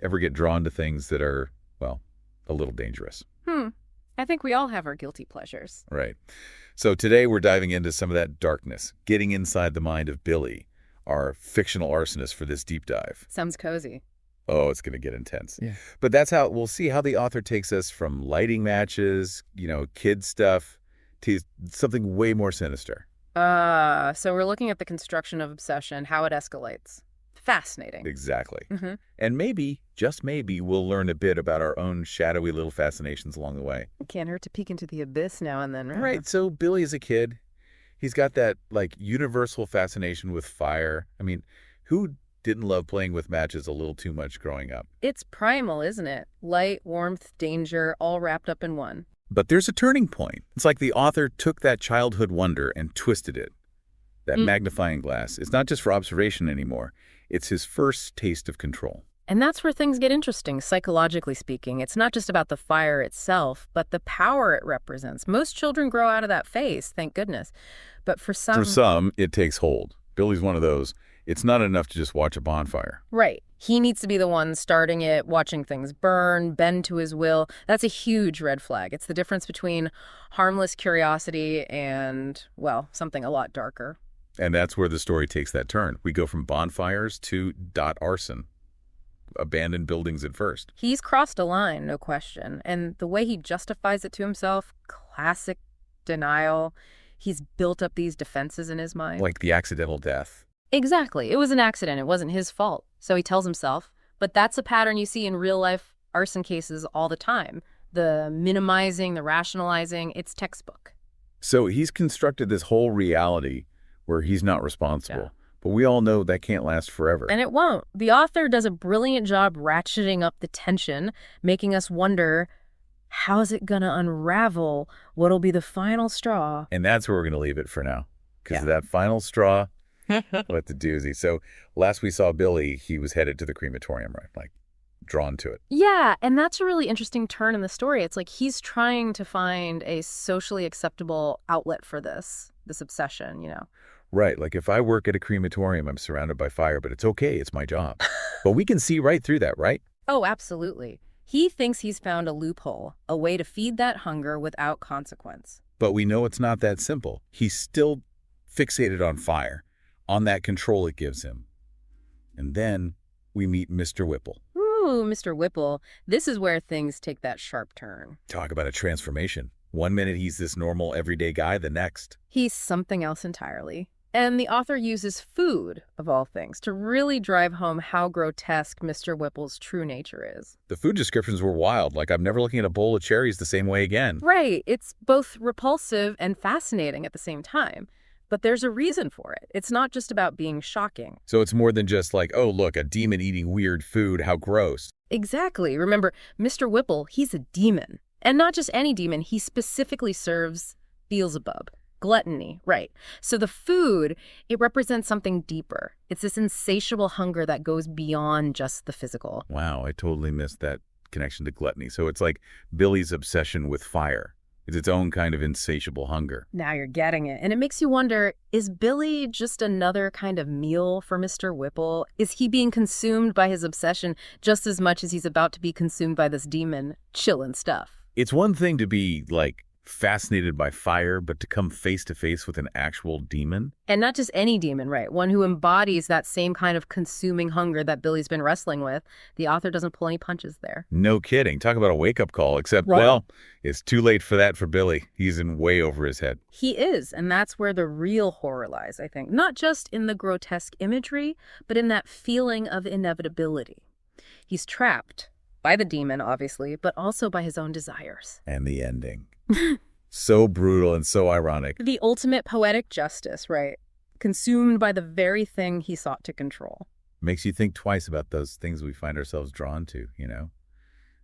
ever get drawn to things that are, well, a little dangerous? I think we all have our guilty pleasures. Right. So today we're diving into some of that darkness, getting inside the mind of Billy, our fictional arsonist for this deep dive. Sounds cozy. Oh, it's going to get intense. Yeah. But that's how we'll see how the author takes us from lighting matches, kid stuff, to something way more sinister. So we're looking at the construction of obsession, how it escalates. Fascinating. Exactly. Mm-hmm. And maybe, just maybe, we'll learn a bit about our own shadowy little fascinations along the way. Can't hurt to peek into the abyss now and then, right? Right. So Billy is a kid. He's got that, universal fascination with fire. I mean, who didn't love playing with matches a little too much growing up? It's primal, isn't it? Light, warmth, danger, all wrapped up in one. But there's a turning point. It's like the author took that childhood wonder and twisted it. That magnifying glass. It's not just for observation anymore. It's his first taste of control. And that's where things get interesting, psychologically speaking. It's not just about the fire itself, but the power it represents. Most children grow out of that phase, thank goodness. But for some, it takes hold. Billy's one of those. It's not enough to just watch a bonfire. Right. He needs to be the one starting it, watching things burn, bend to his will. That's a huge red flag. It's the difference between harmless curiosity and, well, something a lot darker. And that's where the story takes that turn. We go from bonfires to arson. Abandoned buildings at first. He's crossed a line, no question. And the way he justifies it to himself, classic denial. He's built up these defenses in his mind. Like the accidental death. Exactly. It was an accident. It wasn't his fault. So he tells himself. But that's a pattern you see in real-life arson cases all the time. The minimizing, the rationalizing, it's textbook. So he's constructed this whole reality where he's not responsible. Yeah. But we all know that can't last forever. And it won't. The author does a brilliant job ratcheting up the tension, making us wonder, how is it going to unravel? What'll be the final straw? And that's where we're going to leave it for now. Because Yeah. that final straw, what the doozy. So last we saw Billy, he was headed to the crematorium, right? Drawn to it. Yeah, and that's a really interesting turn in the story. It's like he's trying to find a socially acceptable outlet for this obsession, Right. Like if I work at a crematorium, I'm surrounded by fire, but it's okay. It's my job. But we can see right through that, right? Oh, absolutely. He thinks he's found a loophole, a way to feed that hunger without consequence. But we know it's not that simple. He's still fixated on fire, on that control it gives him. And then we meet Mr. Whipple. Ooh, Mr. Whipple. This is where things take that sharp turn. Talk about a transformation. One minute he's this normal, everyday guy, the next. He's something else entirely. And the author uses food, of all things, to really drive home how grotesque Mr. Whipple's true nature is. The food descriptions were wild. Like, I'm never looking at a bowl of cherries the same way again. Right. It's both repulsive and fascinating at the same time. But there's a reason for it. It's not just about being shocking. So it's more than just like, oh, look, a demon eating weird food. How gross. Exactly. Remember, Mr. Whipple, he's a demon. And not just any demon. He specifically serves Beelzebub. Gluttony, right. So the food, it represents something deeper. It's this insatiable hunger that goes beyond just the physical. Wow, I totally missed that connection to gluttony. So it's like Billy's obsession with fire. It's its own kind of insatiable hunger. Now you're getting it. And it makes you wonder, is Billy just another kind of meal for Mr. Whipple? Is he being consumed by his obsession just as much as he's about to be consumed by this demon? Chillin' stuff. It's one thing to be, fascinated by fire, but to come face to face with an actual demon? And not just any demon, right? One who embodies that same kind of consuming hunger that Billy's been wrestling with. The author doesn't pull any punches there. No kidding. Talk about a wake-up call, except, Right. Well, it's too late for that for Billy. He's in way over his head. He is, and that's where the real horror lies, I think. Not just in the grotesque imagery, but in that feeling of inevitability. He's trapped by the demon, obviously, but also by his own desires. And the ending. So brutal and so ironic. The ultimate poetic justice, right? Consumed by the very thing he sought to control. Makes you think twice about those things we find ourselves drawn to,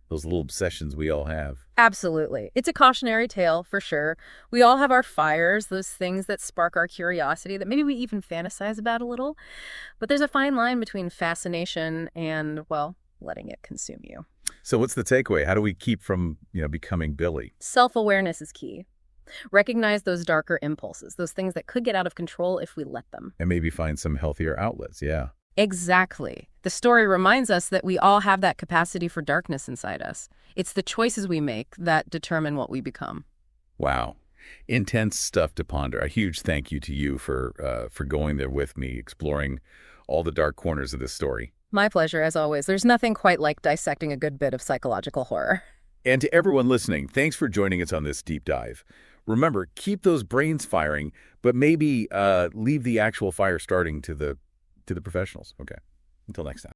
Those little obsessions we all have. Absolutely. It's a cautionary tale, for sure. We all have our fires, those things that spark our curiosity, that maybe we even fantasize about a little. But there's a fine line between fascination and, well, letting it consume you. So what's the takeaway? How do we keep from, becoming Billy? Self-awareness is key. Recognize those darker impulses, those things that could get out of control if we let them. And maybe find some healthier outlets, yeah. Exactly. The story reminds us that we all have that capacity for darkness inside us. It's the choices we make that determine what we become. Wow. Intense stuff to ponder. A huge thank you to you for going there with me, exploring all the dark corners of this story. My pleasure, as always. There's nothing quite like dissecting a good bit of psychological horror. And to everyone listening, thanks for joining us on this deep dive. Remember, keep those brains firing, but maybe leave the actual fire starting to the professionals. Okay. Until next time.